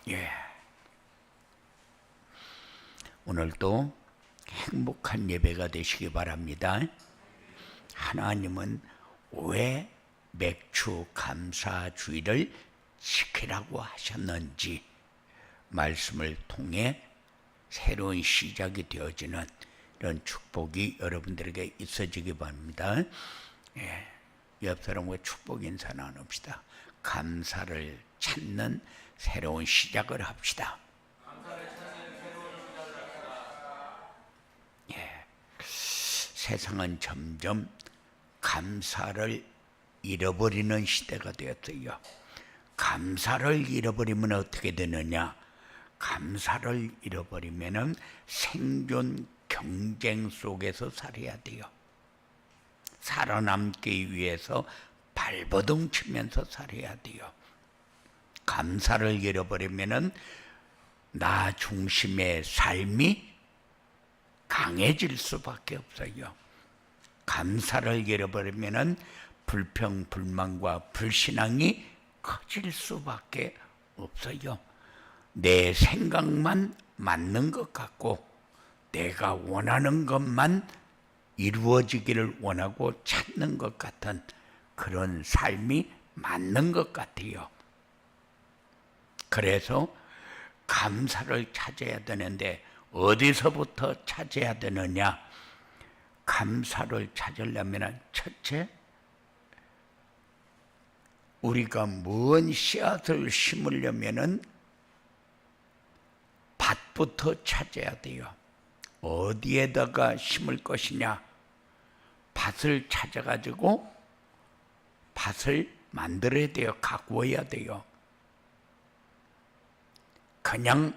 예. 오늘도 행복한 예배가 되시기 바랍니다. 하나님은 왜 맥주 감사 주일을 지키라고 하셨는지 말씀을 통해 새로운 시작이 되어지는 이런 축복이 여러분들에게 있어지기 바랍니다. 예. 옆 사람과 축복 인사 나눕시다. 감사를 찾는 새로운 시작을 합시다. 예. 세상은 점점 감사를 잃어버리는 시대가 되었어요. 감사를 잃어버리면 어떻게 되느냐? 감사를 잃어버리면 생존 경쟁 속에서 살아야 돼요. 살아남기 위해서 발버둥 치면서 살아야 돼요. 감사를 잃어버리면 나 중심의 삶이 강해질 수밖에 없어요. 감사를 잃어버리면 불평, 불만과 불신앙이 커질 수밖에 없어요. 내 생각만 맞는 것 같고 내가 원하는 것만 이루어지기를 원하고 찾는 것 같은 그런 삶이 맞는 것 같아요. 그래서 감사를 찾아야 되는데 어디서부터 찾아야 되느냐? 감사를 찾으려면 첫째, 우리가 뭔 씨앗을 심으려면 밭부터 찾아야 돼요. 어디에다가 심을 것이냐? 밭을 찾아가지고 밭을 만들어야 돼요. 가꾸어야 돼요. 그냥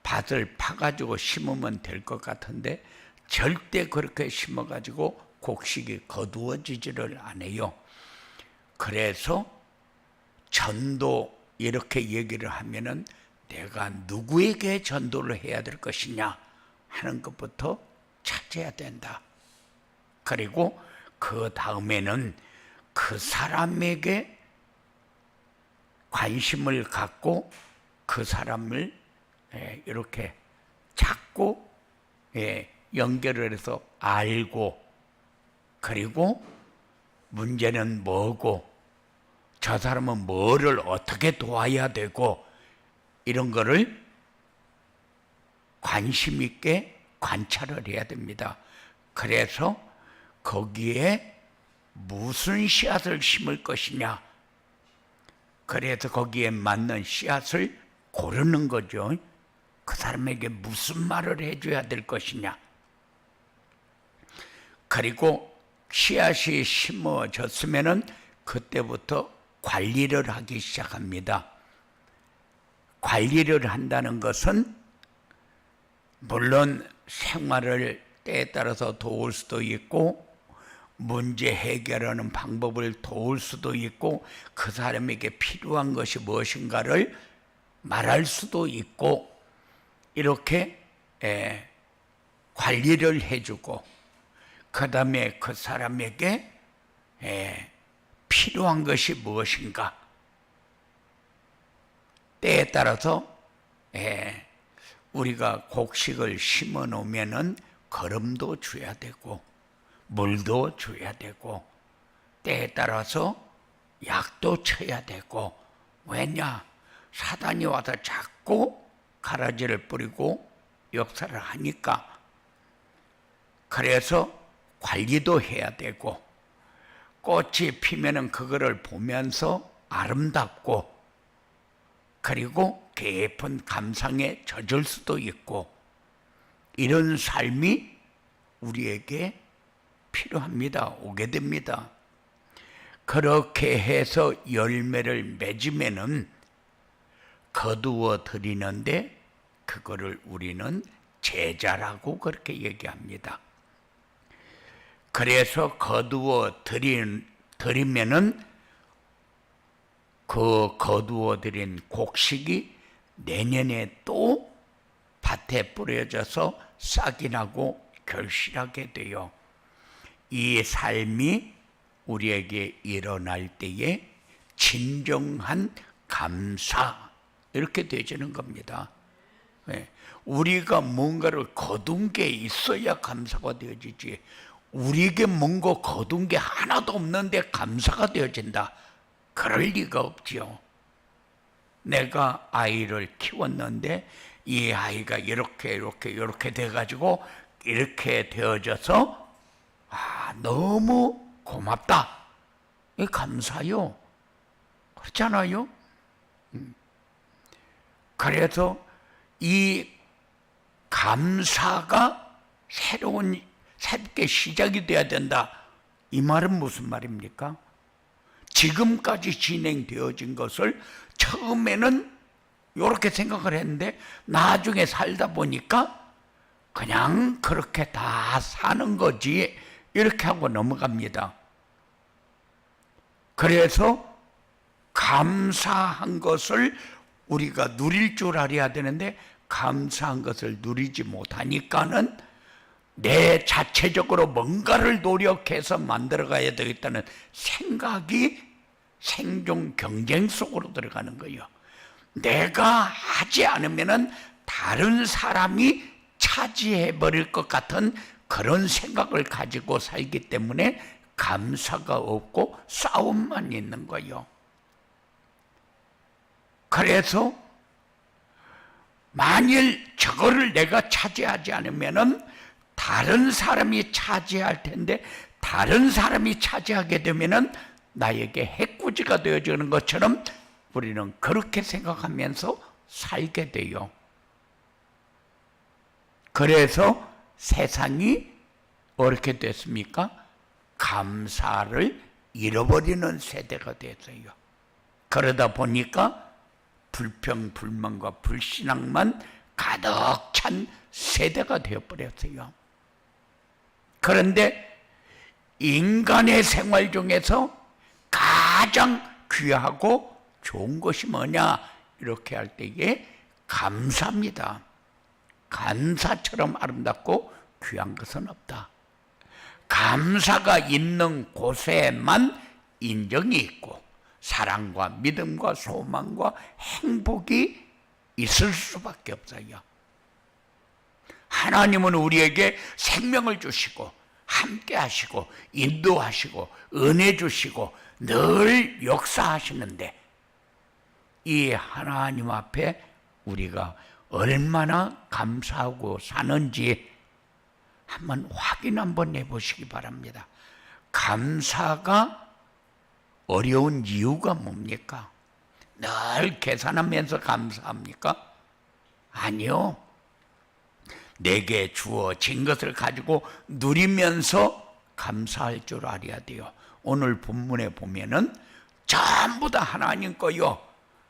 밭을 파가지고 심으면 될 것 같은데 절대 그렇게 심어가지고 곡식이 거두어지지를 않아요. 그래서 전도 이렇게 얘기를 하면은 내가 누구에게 전도를 해야 될 것이냐 하는 것부터 찾아야 된다. 그리고 그 다음에는 그 사람에게 관심을 갖고 그 사람을 이렇게 찾고 연결을 해서 알고, 그리고 문제는 뭐고 저 사람은 뭐를 어떻게 도와야 되고 이런 거를 관심 있게 관찰을 해야 됩니다. 그래서 거기에 무슨 씨앗을 심을 것이냐, 그래서 거기에 맞는 씨앗을 고르는 거죠. 그 사람에게 무슨 말을 해줘야 될 것이냐. 그리고 씨앗이 심어졌으면은 그때부터 관리를 하기 시작합니다. 관리를 한다는 것은 물론 생활을 때에 따라서 도울 수도 있고 문제 해결하는 방법을 도울 수도 있고 그 사람에게 필요한 것이 무엇인가를 말할 수도 있고 이렇게 관리를 해주고 그 다음에 그 사람에게 필요한 것이 무엇인가 때에 따라서 우리가 곡식을 심어 놓으면은 거름도 줘야 되고 물도 줘야 되고 때에 따라서 약도 쳐야 되고, 왜냐? 사단이 와서 자꾸 가라지를 뿌리고 역사를 하니까. 그래서 관리도 해야 되고 꽃이 피면은 그거를 보면서 아름답고 그리고 깊은 감상에 젖을 수도 있고 이런 삶이 우리에게 필요합니다. 오게 됩니다. 그렇게 해서 열매를 맺으면은 거두어 드리는데 그거를 우리는 제자라고 그렇게 얘기합니다. 그래서 거두어 드리면은 그 거두어 드린 곡식이 내년에 또 밭에 뿌려져서 싹이 나고 결실하게 돼요. 이 삶이 우리에게 일어날 때에 진정한 감사, 이렇게 되지는 겁니다. 예. 우리가 뭔가를 거둔 게 있어야 감사가 되어지지, 우리에게 뭔가 거둔 게 하나도 없는데 감사가 되어진다, 그럴 리가 없지요. 내가 아이를 키웠는데 이 아이가 이렇게 돼가지고 이렇게 되어져서 너무 고맙다, 이 감사요. 그렇잖아요. 그래서 이 감사가 새롭게 시작이 돼야 된다, 이 말은 무슨 말입니까? 지금까지 진행되어진 것을 처음에는 이렇게 생각을 했는데 나중에 살다 보니까 그냥 그렇게 다 사는 거지, 이렇게 하고 넘어갑니다. 그래서 감사한 것을 우리가 누릴 줄 알아야 되는데 감사한 것을 누리지 못하니까는 내 자체적으로 뭔가를 노력해서 만들어가야 되겠다는 생각이 생존 경쟁 속으로 들어가는 거예요. 내가 하지 않으면은 다른 사람이 차지해 버릴 것 같은 그런 생각을 가지고 살기 때문에 감사가 없고 싸움만 있는 거예요. 그래서 만일 저거를 내가 차지하지 않으면은 다른 사람이 차지할 텐데, 다른 사람이 차지하게 되면은 나에게 해코지가 되어지는 것처럼 우리는 그렇게 생각하면서 살게 돼요. 그래서 세상이 어떻게 됐습니까? 감사를 잃어버리는 세대가 됐어요. 그러다 보니까 불평, 불만과 불신앙만 가득 찬 세대가 되어버렸어요. 그런데 인간의 생활 중에서 가장 귀하고 좋은 것이 뭐냐, 이렇게 할 때에 감사입니다. 감사처럼 아름답고 귀한 것은 없다. 감사가 있는 곳에만 인정이 있고 사랑과 믿음과 소망과 행복이 있을 수밖에 없어요. 하나님은 우리에게 생명을 주시고 함께 하시고 인도하시고 은혜 주시고 늘 역사하시는데, 이 하나님 앞에 우리가 얼마나 감사하고 사는지 한번 확인 한번 해보시기 바랍니다. 감사가 어려운 이유가 뭡니까? 늘 계산하면서 감사합니까? 아니요. 내게 주어진 것을 가지고 누리면서 감사할 줄 알아야 돼요. 오늘 본문에 보면은 전부 다 하나님 거요.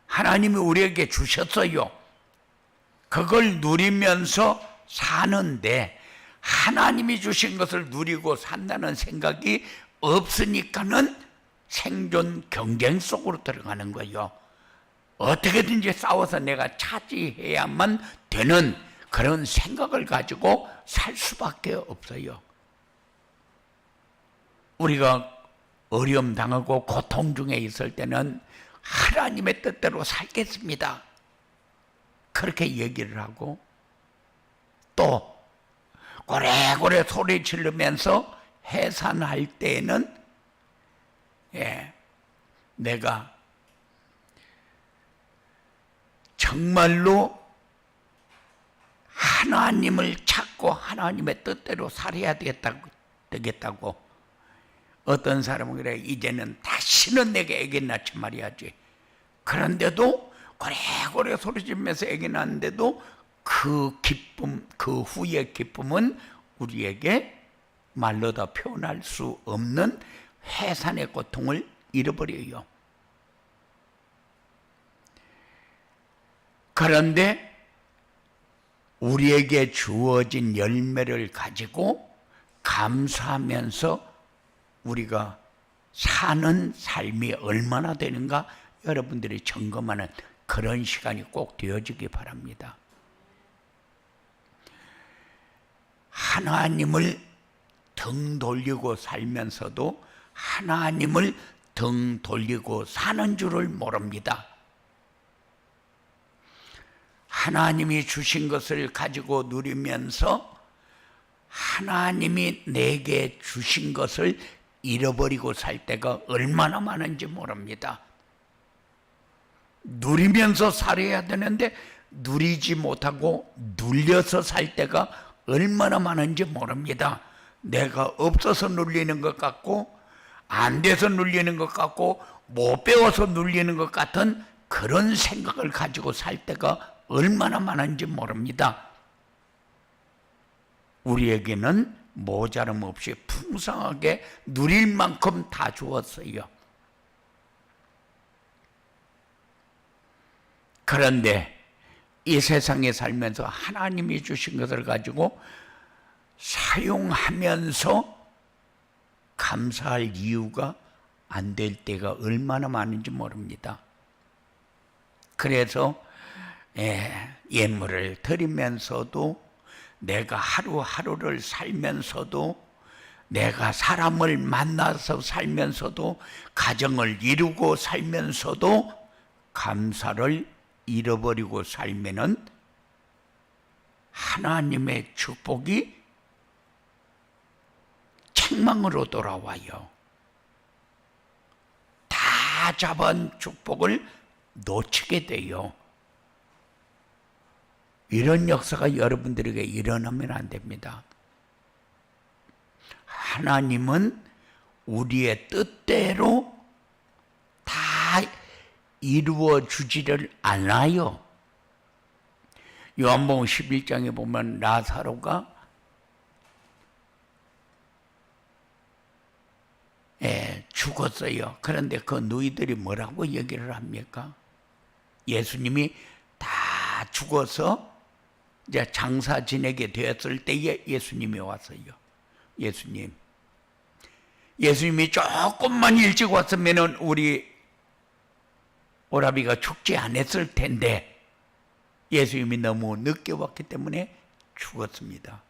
하나님이 우리에게 주셨어요. 그걸 누리면서 사는데 하나님이 주신 것을 누리고 산다는 생각이 없으니까는 생존 경쟁 속으로 들어가는 거예요. 어떻게든지 싸워서 내가 차지해야만 되는 그런 생각을 가지고 살 수밖에 없어요. 우리가 어려움 당하고 고통 중에 있을 때는 하나님의 뜻대로 살겠습니다, 그렇게 얘기를 하고, 또 고래고래 소리 지르면서 해산할 때에는 내가 정말로 하나님을 찾고 하나님의 뜻대로 살아야 되겠다고. 어떤 사람은 그래, 이제는 다시는 내게 애기 낳지 말아야지. 그런데도 고래고래 소리지면서 애기 낳는데도 그 기쁨, 그 후의 기쁨은 우리에게 말로 다 표현할 수 없는 해산의 고통을 잃어버려요. 그런데 우리에게 주어진 열매를 가지고 감사하면서 우리가 사는 삶이 얼마나 되는가 여러분들이 점검하는 그런 시간이 꼭 되어지기 바랍니다. 하나님을 등 돌리고 살면서도 하나님을 등 돌리고 사는 줄을 모릅니다. 하나님이 주신 것을 가지고 누리면서 하나님이 내게 주신 것을 잃어버리고 살 때가 얼마나 많은지 모릅니다. 누리면서 살아야 되는데 누리지 못하고 눌려서 살 때가 얼마나 많은지 모릅니다. 내가 없어서 눌리는 것 같고 안 돼서 눌리는 것 같고 못 배워서 눌리는 것 같은 그런 생각을 가지고 살 때가 얼마나 많은지 모릅니다. 우리에게는 모자람 없이 풍성하게 누릴 만큼 다 주었어요. 그런데 이 세상에 살면서 하나님이 주신 것을 가지고 사용하면서 감사할 이유가 안 될 때가 얼마나 많은지 모릅니다. 그래서 예물을 드리면서도 내가 하루하루를 살면서도 내가 사람을 만나서 살면서도 가정을 이루고 살면서도 감사를 잃어버리고 살면은 하나님의 축복이 책망으로 돌아와요. 다 잡은 축복을 놓치게 돼요. 이런 역사가 여러분들에게 일어나면 안 됩니다. 하나님은 우리의 뜻대로 다 이루어 주지를 않아요. 요한복음 11장에 보면 라사로가 죽었어요. 그런데 그 누이들이 뭐라고 얘기를 합니까? 예수님이 다 죽어서 이제 장사 지내게 되었을 때에 예수님이 왔어요. 예수님이 조금만 일찍 왔으면 우리 오라비가 죽지 않았을 텐데 예수님이 너무 늦게 왔기 때문에 죽었습니다.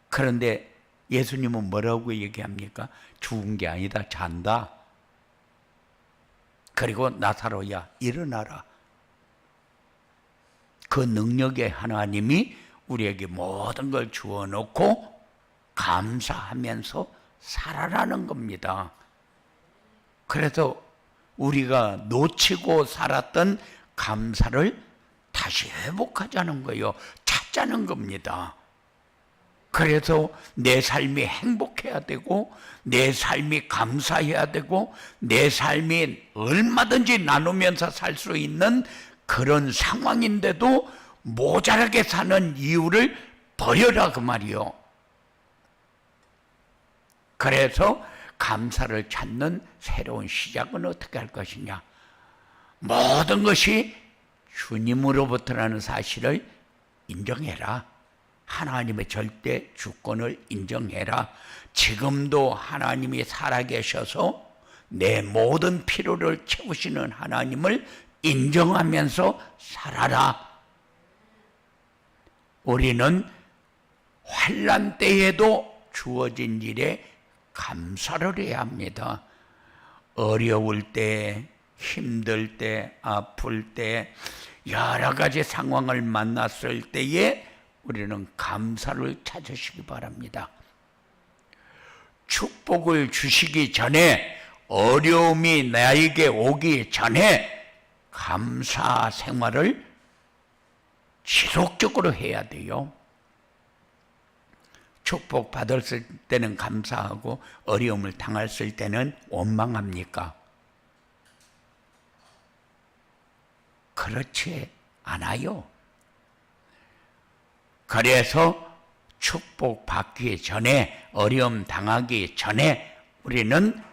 그런데 예수님은 뭐라고 얘기합니까? 죽은 게 아니다, 잔다. 그리고 나사로야 일어나라. 그 능력의 하나님이 우리에게 모든 걸 주어놓고 감사하면서 살아라는 겁니다. 그래서 우리가 놓치고 살았던 감사를 다시 회복하자는 거예요. 찾자는 겁니다. 그래서 내 삶이 행복해야 되고 내 삶이 감사해야 되고 내 삶이 얼마든지 나누면서 살 수 있는 그런 상황인데도 모자라게 사는 이유를 버려라 그 말이요. 그래서 감사를 찾는 새로운 시작은 어떻게 할 것이냐. 모든 것이 주님으로부터라는 사실을 인정해라. 하나님의 절대 주권을 인정해라. 지금도 하나님이 살아계셔서 내 모든 필요를 채우시는 하나님을 인정하면서 살아라. 우리는 환난 때에도 주어진 일에 감사를 해야 합니다. 어려울 때, 힘들 때, 아플 때, 여러 가지 상황을 만났을 때에 우리는 감사를 찾으시기 바랍니다. 축복을 주시기 전에, 어려움이 나에게 오기 전에 감사 생활을 지속적으로 해야 돼요. 축복 받았을 때는 감사하고 어려움을 당했을 때는 원망합니까? 그렇지 않아요. 그래서 축복 받기 전에, 어려움 당하기 전에 우리는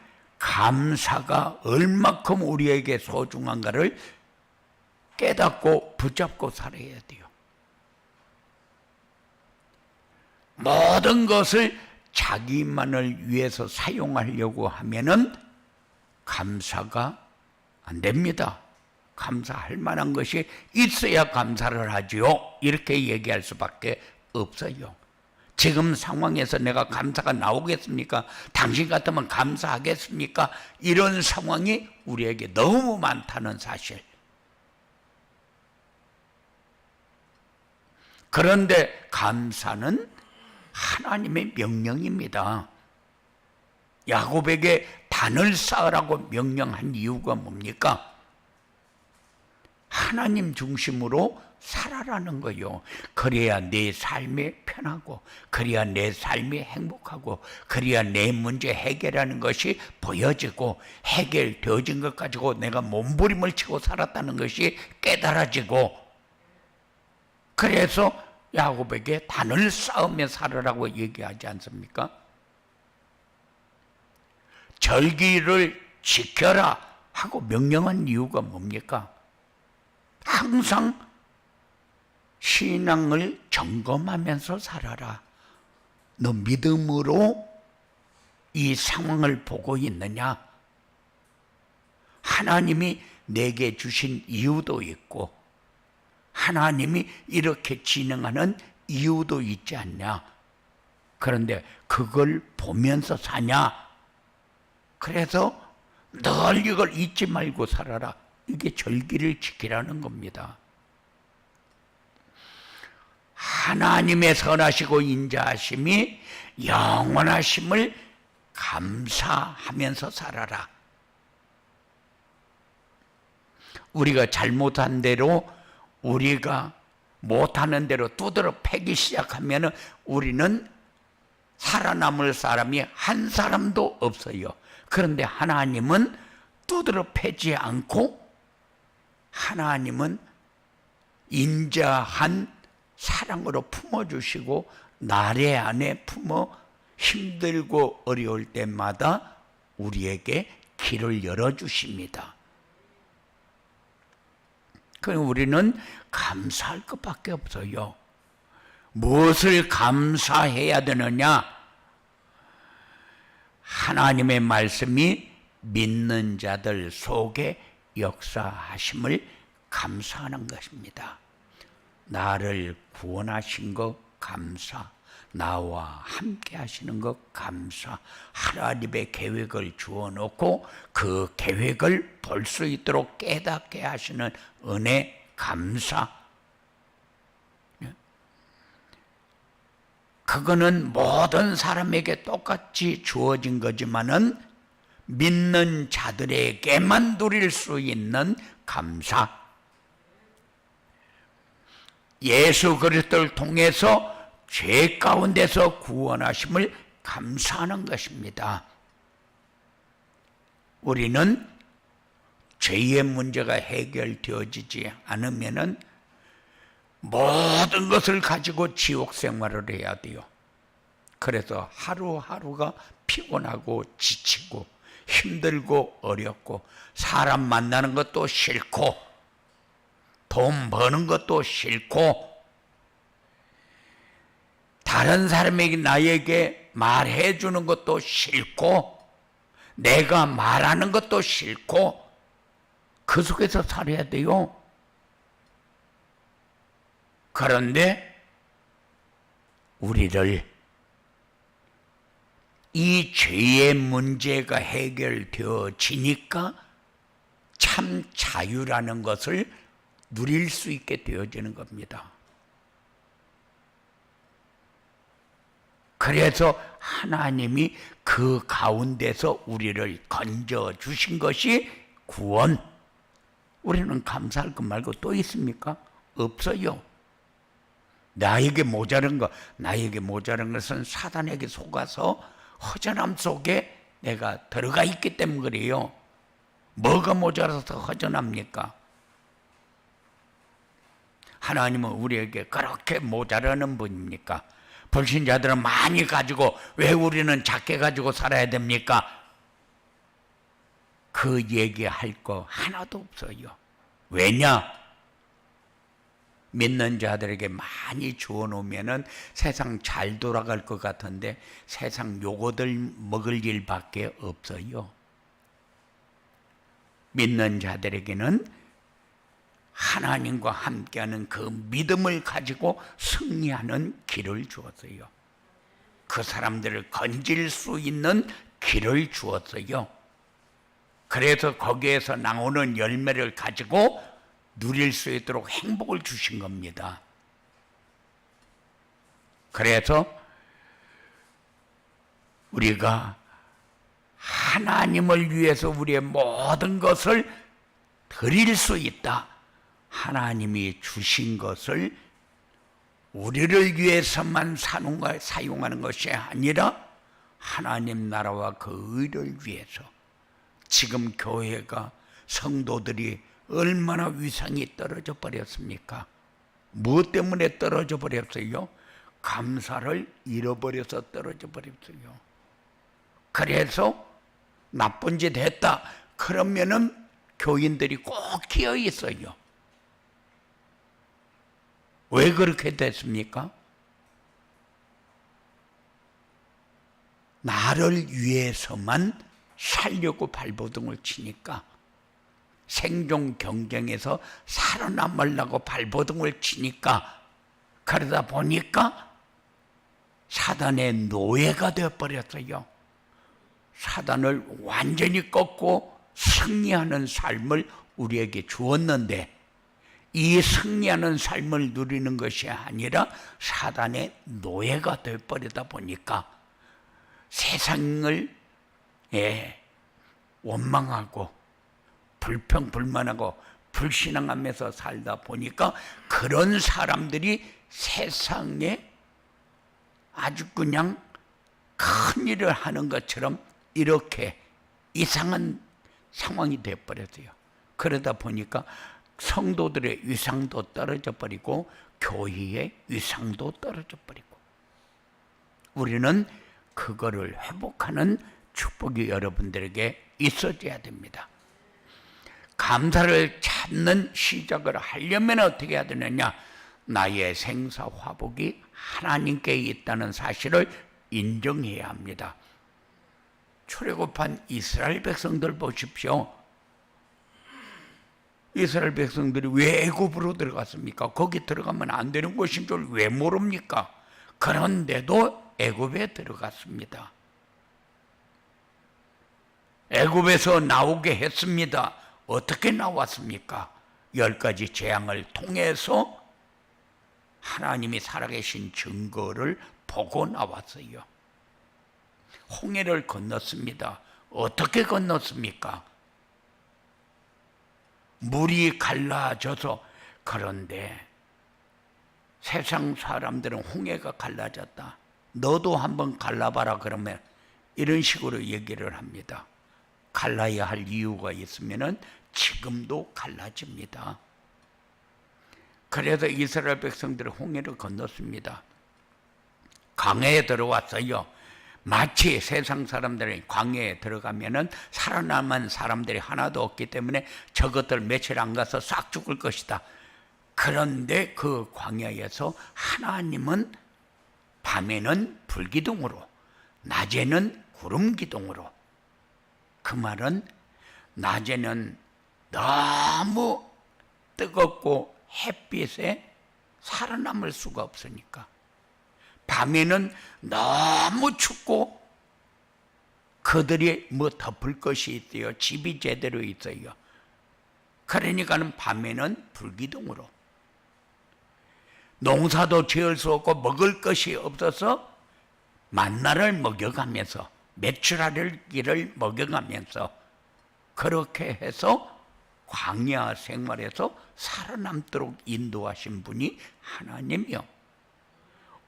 감사가 얼마큼 우리에게 소중한가를 깨닫고 붙잡고 살아야 돼요. 모든 것을 자기만을 위해서 사용하려고 하면은 감사가 안 됩니다. 감사할 만한 것이 있어야 감사를 하지요. 이렇게 얘기할 수밖에 없어요. 지금 상황에서 내가 감사가 나오겠습니까? 당신 같으면 감사하겠습니까? 이런 상황이 우리에게 너무 많다는 사실. 그런데 감사는 하나님의 명령입니다. 야곱에게 단을 쌓으라고 명령한 이유가 뭡니까? 하나님 중심으로 살아라는 거요. 그래야 내 삶이 편하고, 그래야 내 삶이 행복하고, 그래야 내 문제 해결하는 것이 보여지고, 해결되어진 것 가지고 내가 몸부림을 치고 살았다는 것이 깨달아지고, 그래서 야곱에게 단을 쌓으며 살으라고 얘기하지 않습니까? 절기를 지켜라 하고 명령한 이유가 뭡니까? 항상 신앙을 점검하면서 살아라. 너 믿음으로 이 상황을 보고 있느냐? 하나님이 내게 주신 이유도 있고, 하나님이 이렇게 진행하는 이유도 있지 않냐? 그런데 그걸 보면서 사냐? 그래서 늘 이걸 잊지 말고 살아라. 이게 절기를 지키라는 겁니다. 하나님의 선하시고 인자하심이 영원하심을 감사하면서 살아라. 우리가 잘못한 대로, 우리가 못하는 대로 두드러 패기 시작하면 우리는 살아남을 사람이 한 사람도 없어요. 그런데 하나님은 두드러 패지 않고, 하나님은 인자한 사랑으로 품어주시고, 나래 안에 품어 힘들고 어려울 때마다 우리에게 길을 열어주십니다. 그럼 우리는 감사할 것밖에 없어요. 무엇을 감사해야 되느냐? 하나님의 말씀이 믿는 자들 속에 역사하심을 감사하는 것입니다. 나를 구원하신 것 감사, 나와 함께 하시는 것 감사, 하나님의 계획을 주어놓고 그 계획을 볼 수 있도록 깨닫게 하시는 은혜 감사. 그거는 모든 사람에게 똑같이 주어진 거지만은 믿는 자들에게만 누릴 수 있는 감사. 예수 그리스도를 통해서 죄 가운데서 구원하심을 감사하는 것입니다. 우리는 죄의 문제가 해결되어지지 않으면은 모든 것을 가지고 지옥 생활을 해야 돼요. 그래서 하루하루가 피곤하고 지치고 힘들고 어렵고, 사람 만나는 것도 싫고, 돈 버는 것도 싫고, 다른 사람에게 나에게 말해 주는 것도 싫고, 내가 말하는 것도 싫고, 그 속에서 살아야 돼요. 그런데 우리를 이 죄의 문제가 해결되어지니까 참 자유라는 것을 누릴 수 있게 되어지는 겁니다. 그래서 하나님이 그 가운데서 우리를 건져 주신 것이 구원. 우리는 감사할 것 말고 또 있습니까? 없어요. 나에게 모자란 것은 사단에게 속아서 허전함 속에 내가 들어가 있기 때문에 그래요. 뭐가 모자라서 허전합니까? 하나님은 우리에게 그렇게 모자라는 분입니까? 불신자들은 많이 가지고 왜 우리는 작게 가지고 살아야 됩니까? 그 얘기할 거 하나도 없어요. 왜냐? 믿는 자들에게 많이 주어 놓으면은 세상 잘 돌아갈 것 같은데 세상 요거들 먹을 일밖에 없어요. 믿는 자들에게는 하나님과 함께하는 그 믿음을 가지고 승리하는 길을 주었어요. 그 사람들을 건질 수 있는 길을 주었어요. 그래서 거기에서 나오는 열매를 가지고 누릴 수 있도록 행복을 주신 겁니다. 그래서 우리가 하나님을 위해서 우리의 모든 것을 드릴 수 있다. 하나님이 주신 것을 우리를 위해서만 사용하는 것이 아니라 하나님 나라와 그 의를 위해서. 지금 교회가, 성도들이 얼마나 위상이 떨어져 버렸습니까? 무엇 때문에 떨어져 버렸어요? 감사를 잃어버려서 떨어져 버렸어요. 그래서 나쁜 짓 했다 그러면은 교인들이 꼭 끼어 있어요. 왜 그렇게 됐습니까? 나를 위해서만 살려고 발버둥을 치니까, 생존 경쟁에서 살아남으려고 발버둥을 치니까, 그러다 보니까 사단의 노예가 되어버렸어요. 사단을 완전히 꺾고 승리하는 삶을 우리에게 주었는데, 이 승리하는 삶을 누리는 것이 아니라 사단의 노예가 되어버리다 보니까 세상을 원망하고 불평불만하고 불신앙하면서 살다 보니까 그런 사람들이 세상에 아주 그냥 큰일을 하는 것처럼 이렇게 이상한 상황이 되어버렸어요. 그러다 보니까 성도들의 위상도 떨어져 버리고 교회의 위상도 떨어져 버리고, 우리는 그거를 회복하는 축복이 여러분들에게 있어져야 됩니다. 감사를 찾는 시작을 하려면 어떻게 해야 되느냐? 나의 생사화복이 하나님께 있다는 사실을 인정해야 합니다. 출애굽한 이스라엘 백성들 보십시오. 이스라엘 백성들이 왜 애굽으로 들어갔습니까? 거기 들어가면 안 되는 곳인 줄 왜 모릅니까? 그런데도 애굽에 들어갔습니다. 애굽에서 나오게 했습니다. 어떻게 나왔습니까? 10가지 재앙을 통해서 하나님이 살아계신 증거를 보고 나왔어요. 홍해를 건넜습니다. 어떻게 건넜습니까? 물이 갈라져서. 그런데 세상 사람들은 홍해가 갈라졌다, 너도 한번 갈라봐라 그러면 이런 식으로 얘기를 합니다. 갈라야 할 이유가 있으면 지금도 갈라집니다. 그래서 이스라엘 백성들은 홍해를 건넜습니다. 광야에 들어왔어요. 마치 세상 사람들이 광야에 들어가면은 살아남은 사람들이 하나도 없기 때문에 저것들 며칠 안 가서 싹 죽을 것이다. 그런데 그 광야에서 하나님은 밤에는 불기둥으로, 낮에는 구름기둥으로. 그 말은 낮에는 너무 뜨겁고 햇빛에 살아남을 수가 없으니까, 밤에는 너무 춥고 그들이 뭐 덮을 것이 있어요. 집이 제대로 있어요. 그러니까는 밤에는 불기둥으로. 농사도 지을 수 없고 먹을 것이 없어서 만나를 먹여가면서, 메추라기를 먹여가면서 그렇게 해서 광야 생활에서 살아남도록 인도하신 분이 하나님이요.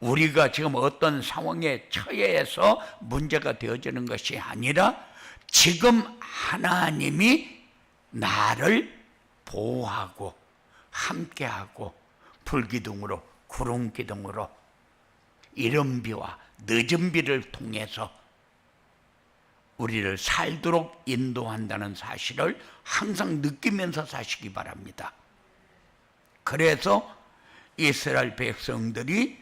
우리가 지금 어떤 상황에 처해서 문제가 되어지는 것이 아니라 지금 하나님이 나를 보호하고 함께하고 불기둥으로, 구름기둥으로, 이른 비와 늦은 비를 통해서 우리를 살도록 인도한다는 사실을 항상 느끼면서 사시기 바랍니다. 그래서 이스라엘 백성들이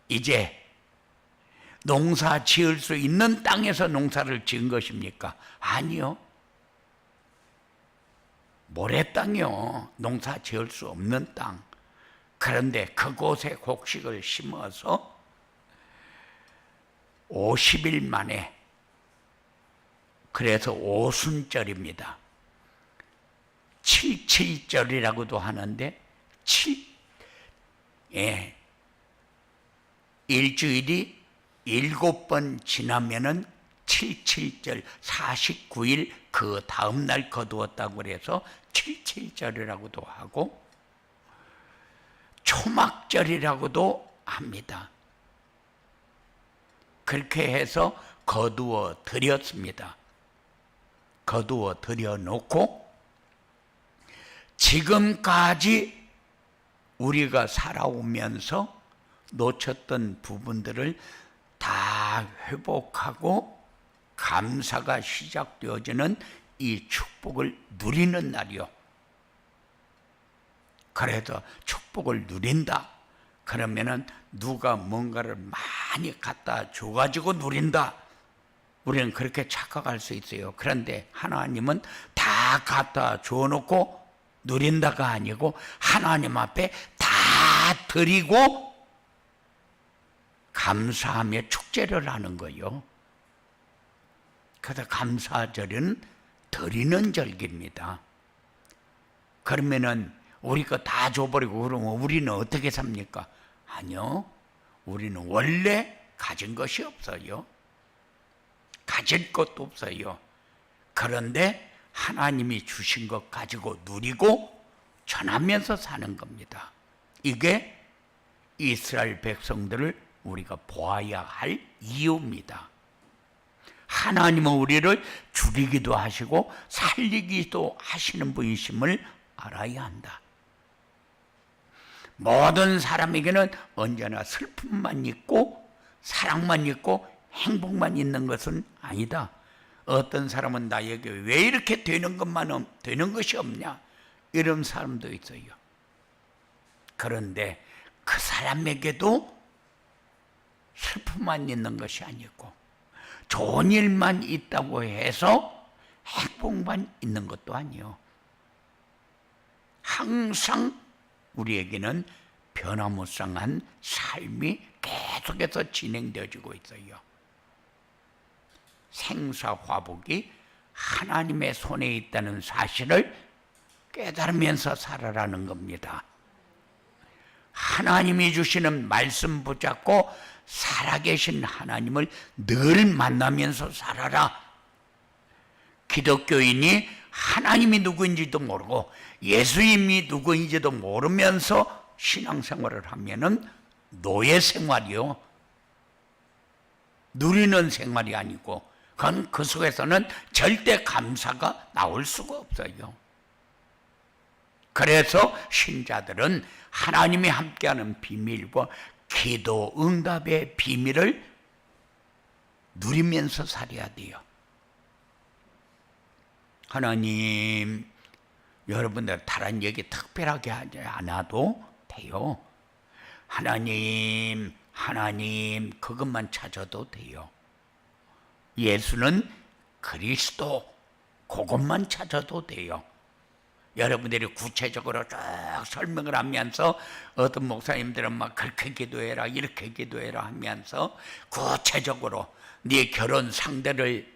이제 농사 지을 수 있는 땅에서 농사를 지은 것입니까? 아니요. 모래 땅이요. 농사 지을 수 없는 땅. 그런데 그곳에 곡식을 심어서 50일 만에, 그래서 오순절입니다. 77절이라고도 하는데 일주일이 7번 지나면은 77절 49일 그 다음날 거두었다고 그래서 77절이라고도 하고 초막절이라고도 합니다. 그렇게 해서 거두어 드렸습니다. 거두어 드려놓고 지금까지 우리가 살아오면서 놓쳤던 부분들을 다 회복하고 감사가 시작되어지는 이 축복을 누리는 날이요. 그래도 축복을 누린다 그러면은 누가 뭔가를 많이 갖다 줘가지고 누린다, 우리는 그렇게 착각할 수 있어요. 그런데 하나님은 다 갖다 줘놓고 누린다가 아니고 하나님 앞에 다 드리고 감사하며 축제를 하는 거예요. 그래서 감사절은 드리는 절기입니다. 그러면은 우리 거 다 줘버리고 그러면 우리는 어떻게 삽니까? 아니요. 우리는 원래 가진 것이 없어요. 가질 것도 없어요. 그런데 하나님이 주신 것 가지고 누리고 전하면서 사는 겁니다. 이게 이스라엘 백성들을 우리가 보아야 할 이유입니다. 하나님은 우리를 죽이기도 하시고 살리기도 하시는 분이심을 알아야 한다. 모든 사람에게는 언제나 슬픔만 있고 사랑만 있고 행복만 있는 것은 아니다. 어떤 사람은 나에게 왜 이렇게 되는 것이 없냐, 이런 사람도 있어요. 그런데 그 사람에게도 슬픔만 있는 것이 아니고 좋은 일만 있다고 해서 행복만 있는 것도 아니요. 항상 우리에게는 변화무쌍한 삶이 계속해서 진행되어지고 있어요. 생사화복이 하나님의 손에 있다는 사실을 깨달으면서 살아라는 겁니다. 하나님이 주시는 말씀 붙잡고 살아계신 하나님을 늘 만나면서 살아라. 기독교인이 하나님이 누구인지도 모르고 예수님이 누구인지도 모르면서 신앙생활을 하면은 노예 생활이요. 누리는 생활이 아니고 그건 그 속에서는 절대 감사가 나올 수가 없어요. 그래서 신자들은 하나님이 함께하는 비밀과 기도 응답의 비밀을 누리면서 살아야 돼요. 하나님, 여러분들 다른 얘기 특별하게 하지 않아도 돼요. 하나님, 하나님 그것만 찾아도 돼요. 예수는 그리스도, 그것만 찾아도 돼요. 여러분들이 구체적으로 쭉 설명을 하면서 어떤 목사님들은 막 그렇게 기도해라 이렇게 기도해라 하면서 구체적으로 네 결혼 상대를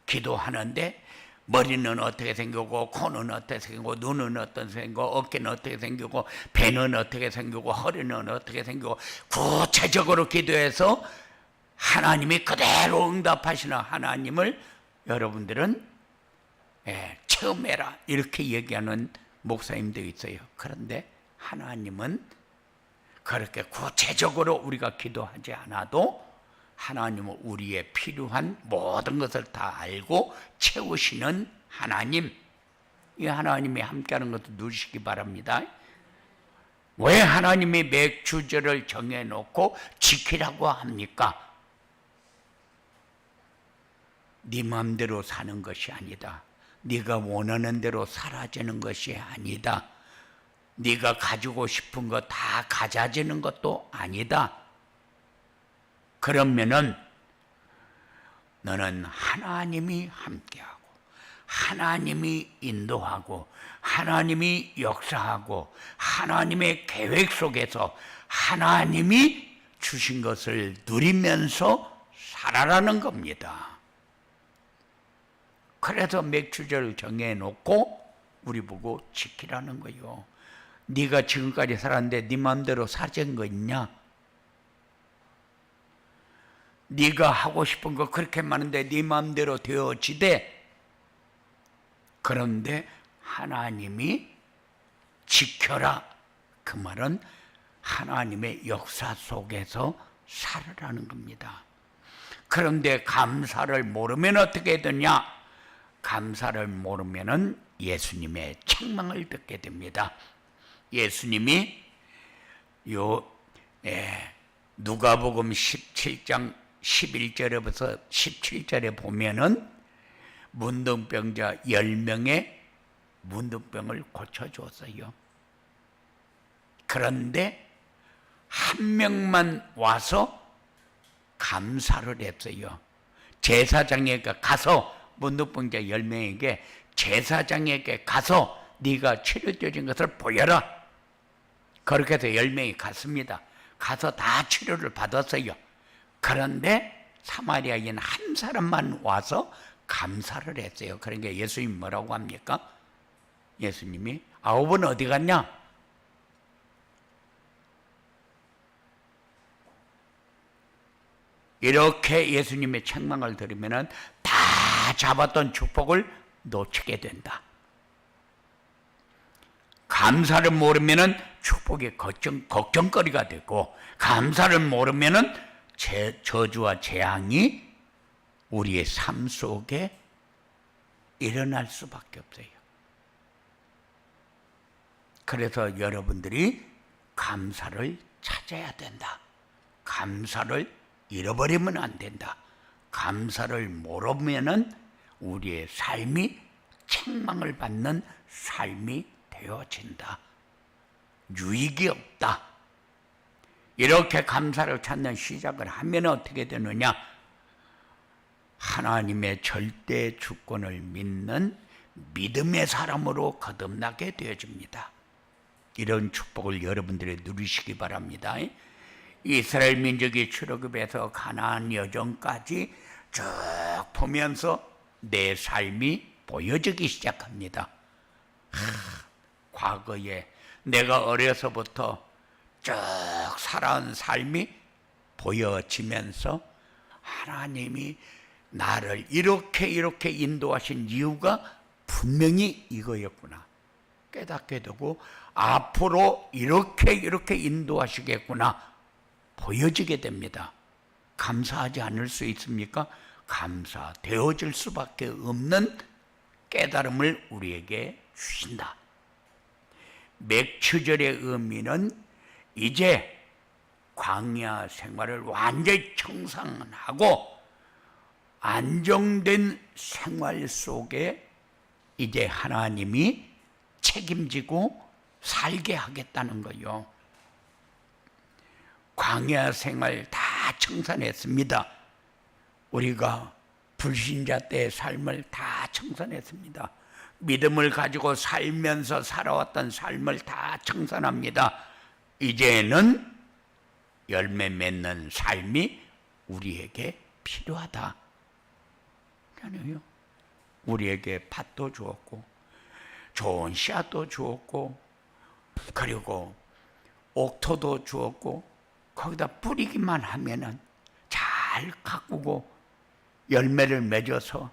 기도하는데 머리는 어떻게 생기고 코는 어떻게 생기고 눈은 어떻게 생기고 어깨는 어떻게 생기고 배는 어떻게 생기고 허리는 어떻게 생기고 구체적으로 기도해서 하나님이 그대로 응답하시는 하나님을 여러분들은 체험해라 이렇게 얘기하는 목사님도 있어요. 그런데 하나님은 그렇게 구체적으로 우리가 기도하지 않아도 하나님은 우리의 필요한 모든 것을 다 알고 채우시는 하나님, 이 하나님이 함께하는 것도 누리시기 바랍니다. 왜 하나님이 맥주절을 정해놓고 지키라고 합니까? 네 마음대로 사는 것이 아니다. 네가 원하는 대로 사라지는 것이 아니다. 네가 가지고 싶은 거 다 가져지는 것도 아니다. 그러면은 너는 하나님이 함께하고 하나님이 인도하고 하나님이 역사하고 하나님의 계획 속에서 하나님이 주신 것을 누리면서 살아라는 겁니다. 그래서 맥주절을 정해놓고 우리 보고 지키라는 거예요. 네가 지금까지 살았는데 네 마음대로 사는 거 있냐? 네가 하고 싶은 거 그렇게 많은데 네 마음대로 되어지되, 그런데 하나님이 지켜라. 그 말은 하나님의 역사 속에서 살으라는 겁니다. 그런데 감사를 모르면 어떻게 되냐? 감사를 모르면은 예수님의 책망을 듣게 됩니다. 예수님이 누가복음 17장 11절에부터 17절에 보면은 문둥병자 10명의 문둥병을 고쳐주었어요. 그런데 한 명만 와서 감사를 했어요. 제사장에게 가서, 문둥병자 10명에게 제사장에게 가서 네가 치료되어진 것을 보여라. 그렇게 해서 10명이 갔습니다. 가서 다 치료를 받았어요. 그런데 사마리아인 한 사람만 와서 감사를 했어요. 그러니까 예수님이 뭐라고 합니까? 예수님이 9은 어디 갔냐? 이렇게 예수님의 책망을 들으면 다 잡았던 축복을 놓치게 된다. 감사를 모르면 축복이 걱정거리가 되고, 감사를 모르면 저주와 재앙이 우리의 삶 속에 일어날 수밖에 없어요. 그래서 여러분들이 감사를 찾아야 된다. 감사를 잃어버리면 안 된다. 감사를 모르면은 우리의 삶이 책망을 받는 삶이 되어진다. 유익이 없다. 이렇게 감사를 찾는 시작을 하면 어떻게 되느냐? 하나님의 절대 주권을 믿는 믿음의 사람으로 거듭나게 되어집니다. 이런 축복을 여러분들이 누리시기 바랍니다. 이스라엘 민족이 출애굽에서 가나안 여정까지 쭉 보면서 내 삶이 보여지기 시작합니다. 과거에 내가 어려서부터 쭉 살아온 삶이 보여지면서 하나님이 나를 이렇게 인도하신 이유가 분명히 이거였구나 깨닫게 되고, 앞으로 이렇게 인도하시겠구나 보여지게 됩니다. 감사하지 않을 수 있습니까? 감사되어질 수밖에 없는 깨달음을 우리에게 주신다. 맥추절의 의미는 이제 광야 생활을 완전히 청산하고 안정된 생활 속에 이제 하나님이 책임지고 살게 하겠다는 거요. 광야 생활 다 청산했습니다. 우리가 불신자 때의 삶을 다 청산했습니다. 믿음을 가지고 살면서 살아왔던 삶을 다 청산합니다. 이제는 열매 맺는 삶이 우리에게 필요하다. 아니요. 우리에게 밭도 주었고 좋은 씨앗도 주었고 그리고 옥토도 주었고 거기다 뿌리기만 하면은 잘 가꾸고 열매를 맺어서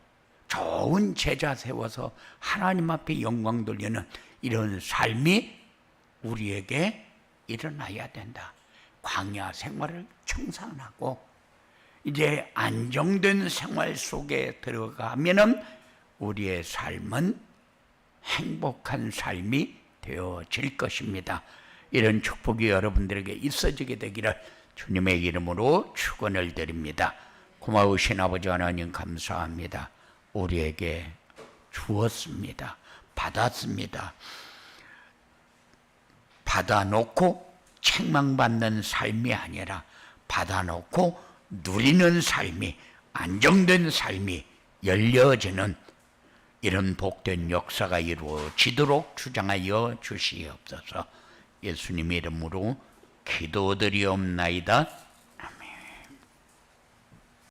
좋은 제자 세워서 하나님 앞에 영광 돌리는 이런 삶이 우리에게 일어나야 된다. 광야 생활을 청산하고 이제 안정된 생활 속에 들어가면은 우리의 삶은 행복한 삶이 되어질 것입니다. 이런 축복이 여러분들에게 있어지게 되기를 주님의 이름으로 축원을 드립니다. 고마우신 아버지 하나님 감사합니다. 우리에게 주었습니다. 받았습니다. 받아놓고 책망받는 삶이 아니라 받아놓고 누리는 삶이, 안정된 삶이 열려지는 이런 복된 역사가 이루어지도록 주장하여 주시옵소서. 예수님의 이름으로 기도드리옵나이다.